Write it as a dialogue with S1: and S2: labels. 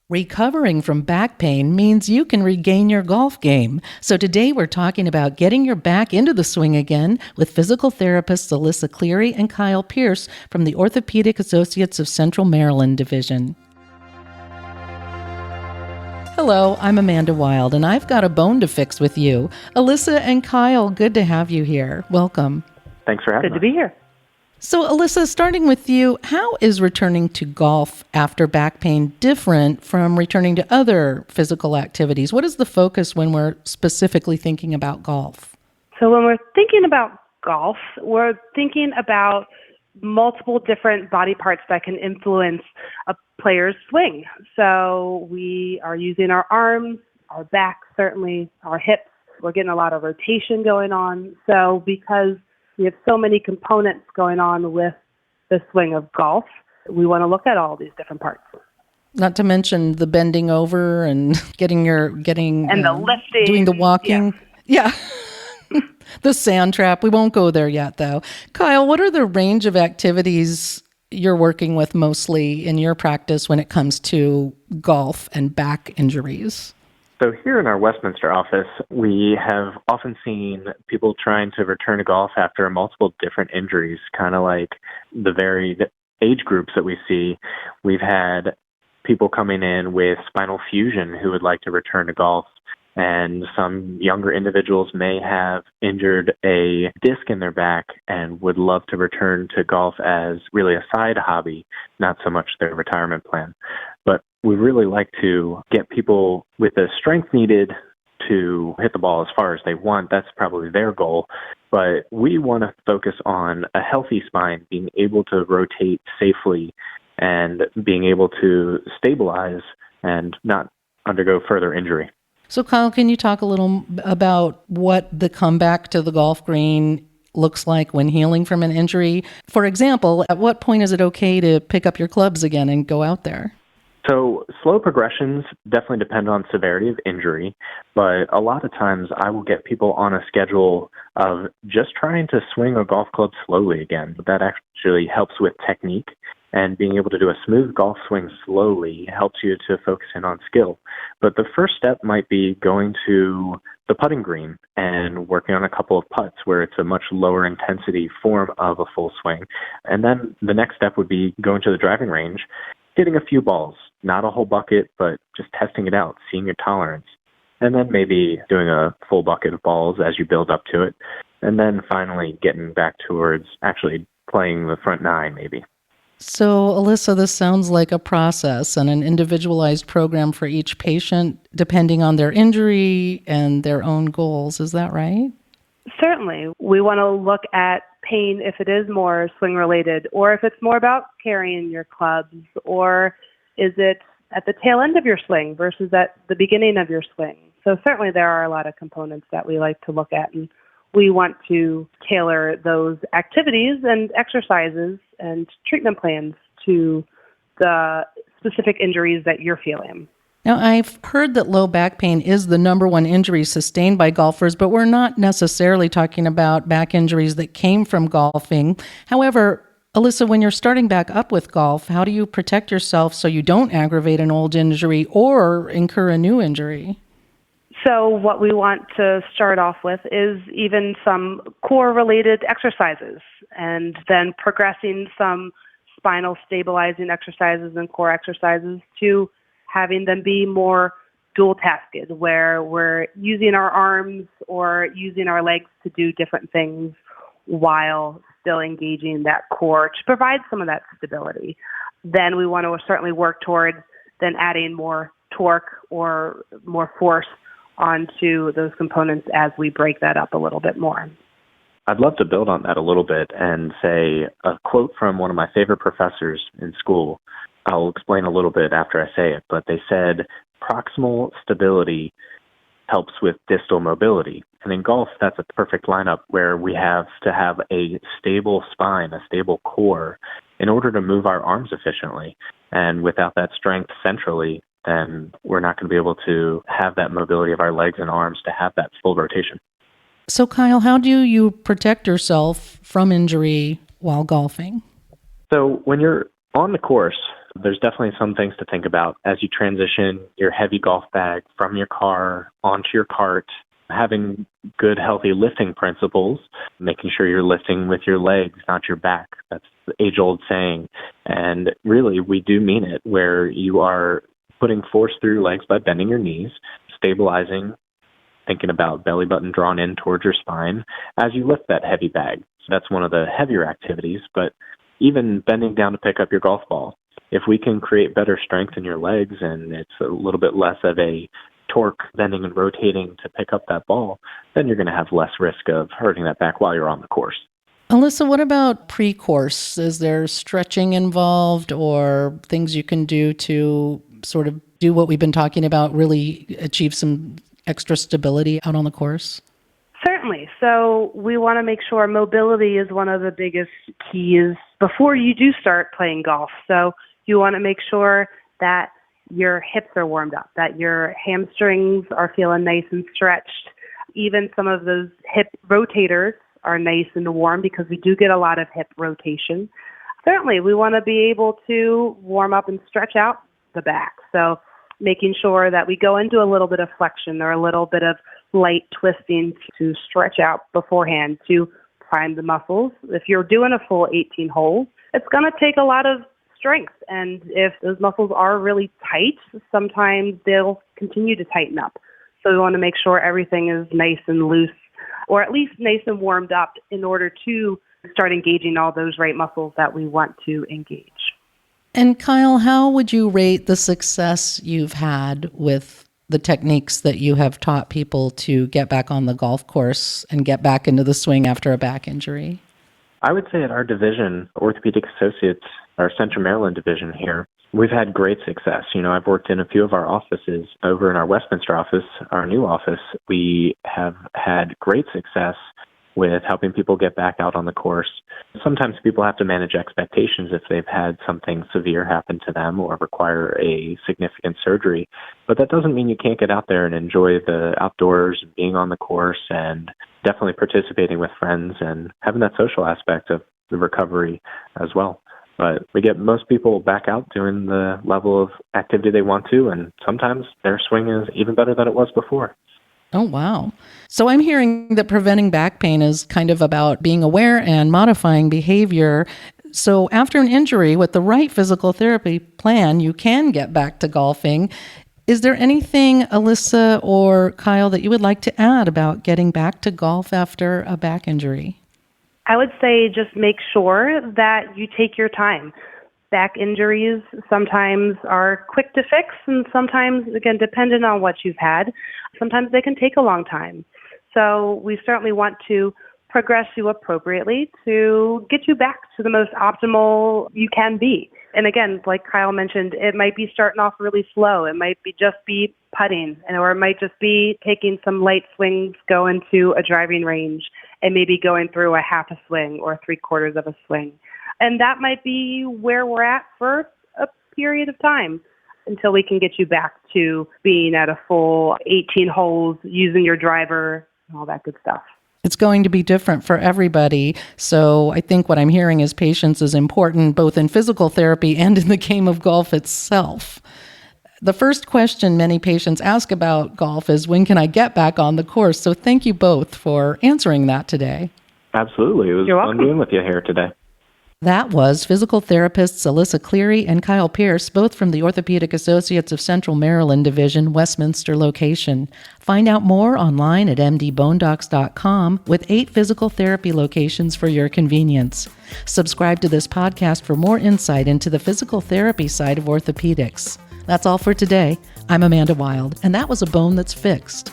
S1: Recovering from back pain means you can regain your golf game. So today we're talking about getting your back into the swing again with physical therapists Alyssa Cleary and Kyle Pierce from the Orthopedic Associates of Central Maryland Division. Hello, I'm Amanda Wild, and I've got a bone to fix with you. Alyssa and Kyle, good to have you here. Welcome.
S2: Thanks for having us.
S3: Good to be here.
S1: So, Alyssa, starting with you, how is returning to golf after back pain different from returning to other physical activities? What is the focus when we're specifically thinking about golf?
S3: So when we're thinking about golf, we're thinking about multiple different body parts that can influence a player's swing. So we are using our arms, our back, certainly, our hips. We're getting a lot of rotation going on. So because we have so many components going on with the swing of golf, we want to look at all these different parts.
S1: Not to mention the bending over and the lifting, doing the walking. Yeah. The sand trap. We won't go there yet, though. Kyle, what are the range of activities you're working with mostly in your practice when it comes to golf and back injuries?
S2: So here in our Westminster office, we have often seen people trying to return to golf after multiple different injuries, kind of like the varied age groups that we see. We've had people coming in with spinal fusion who would like to return to golf, and some younger individuals may have injured a disc in their back and would love to return to golf as really a side hobby, not so much their retirement plan. But we really like to get people with the strength needed to hit the ball as far as they want. That's probably their goal. But we want to focus on a healthy spine, being able to rotate safely and being able to stabilize and not undergo further injury.
S1: So, Kyle, can you talk a little about what the comeback to the golf green looks like when healing from an injury? For example, at what point is it okay to pick up your clubs again and go out there?
S2: So slow progressions definitely depend on severity of injury, but a lot of times I will get people on a schedule of just trying to swing a golf club slowly again. That actually helps with technique, and being able to do a smooth golf swing slowly helps you to focus in on skill. But the first step might be going to the putting green and working on a couple of putts where it's a much lower intensity form of a full swing. And then the next step would be going to the driving range, hitting a few balls, not a whole bucket, but just testing it out, seeing your tolerance. And then maybe doing a full bucket of balls as you build up to it. And then finally getting back towards actually playing the front nine maybe.
S1: So, Alyssa, this sounds like a process and an individualized program for each patient, depending on their injury and their own goals. Is that right?
S3: Certainly. We want to look at pain if it is more swing-related, or if it's more about carrying your clubs, or is it at the tail end of your swing versus at the beginning of your swing. So certainly there are a lot of components that we like to look at, and we want to tailor those activities and exercises and treatment plans to the specific injuries that you're feeling.
S1: Now, I've heard that low back pain is the number one injury sustained by golfers, but we're not necessarily talking about back injuries that came from golfing. However, Alyssa, when you're starting back up with golf, how do you protect yourself so you don't aggravate an old injury or incur a new injury?
S3: So what we want to start off with is even some core-related exercises, and then progressing some spinal stabilizing exercises and core exercises to having them be more dual-tasked, where we're using our arms or using our legs to do different things while still engaging that core to provide some of that stability. Then we want to certainly work towards then adding more torque or more force onto those components as we break that up a little bit more.
S2: I'd love to build on that a little bit and say a quote from one of my favorite professors in school. I'll explain a little bit after I say it, but they said proximal stability helps with distal mobility. And in golf, that's a perfect lineup where we have to have a stable spine, a stable core, in order to move our arms efficiently. And without that strength centrally, then we're not going to be able to have that mobility of our legs and arms to have that full rotation.
S1: So, Kyle, how do you protect yourself from injury while golfing?
S2: So when you're on the course, There's definitely some things to think about as you transition your heavy golf bag from your car onto your cart. Having good, healthy lifting principles, making sure you're lifting with your legs, not your back. That's the age-old saying. And really, we do mean it, where you are putting force through your legs by bending your knees, stabilizing, thinking about belly button drawn in towards your spine as you lift that heavy bag. So that's one of the heavier activities, but even bending down to pick up your golf ball. If we can create better strength in your legs and it's a little bit less of a torque bending and rotating to pick up that ball, then you're going to have less risk of hurting that back while you're on the course.
S1: Alyssa, what about pre-course? Is there stretching involved or things you can do to sort of do what we've been talking about, really achieve some extra stability out on the course?
S3: Certainly. So we want to make sure mobility is one of the biggest keys before you do start playing golf. So you want to make sure that your hips are warmed up, that your hamstrings are feeling nice and stretched. Even some of those hip rotators are nice and warm because we do get a lot of hip rotation. Certainly, we want to be able to warm up and stretch out the back. So making sure that we go into a little bit of flexion or a little bit of light twisting to stretch out beforehand to prime the muscles. If you're doing a full 18 holes, it's going to take a lot of strength. And if those muscles are really tight, sometimes they'll continue to tighten up. So we want to make sure everything is nice and loose, or at least nice and warmed up in order to start engaging all those right muscles that we want to engage.
S1: And Kyle, how would you rate the success you've had with the techniques that you have taught people to get back on the golf course and get back into the swing after a back injury?
S2: I would say at our division, Orthopedic Associates, our Central Maryland division here, we've had great success. I've worked in a few of our offices. Over in our Westminster office, our new office, we have had great success with helping people get back out on the course. Sometimes people have to manage expectations if they've had something severe happen to them or require a significant surgery. But that doesn't mean you can't get out there and enjoy the outdoors and being on the course and definitely participating with friends and having that social aspect of the recovery as well. But we get most people back out doing the level of activity they want to, and sometimes their swing is even better than it was before.
S1: Oh, wow. So I'm hearing that preventing back pain is kind of about being aware and modifying behavior. So after an injury, with the right physical therapy plan, you can get back to golfing. Is there anything, Alyssa or Kyle, that you would like to add about getting back to golf after a back injury?
S3: I would say just make sure that you take your time. Back injuries sometimes are quick to fix, and sometimes, again, dependent on what you've had, sometimes they can take a long time. So we certainly want to progress you appropriately to get you back to the most optimal you can be. And again, like Kyle mentioned, it might be starting off really slow. It might be just be putting, or it might just be taking some light swings, going to a driving range, and maybe going through a half a swing or 3/4 of a swing. And that might be where we're at for a period of time until we can get you back to being at a full 18 holes, using your driver, and all that good stuff.
S1: It's going to be different for everybody. So I think what I'm hearing is patience is important, both in physical therapy and in the game of golf itself. The first question many patients ask about golf is, when can I get back on the course? So thank you both for answering that today.
S2: Absolutely. It was fun being with you here today.
S1: That was physical therapists Alyssa Cleary and Kyle Pierce, both from the Orthopedic Associates of Central Maryland Division, Westminster location. Find out more online at mdbonedocs.com with 8 physical therapy locations for your convenience. Subscribe to this podcast for more insight into the physical therapy side of orthopedics. That's all for today. I'm Amanda Wild, and that was A Bone That's Fixed.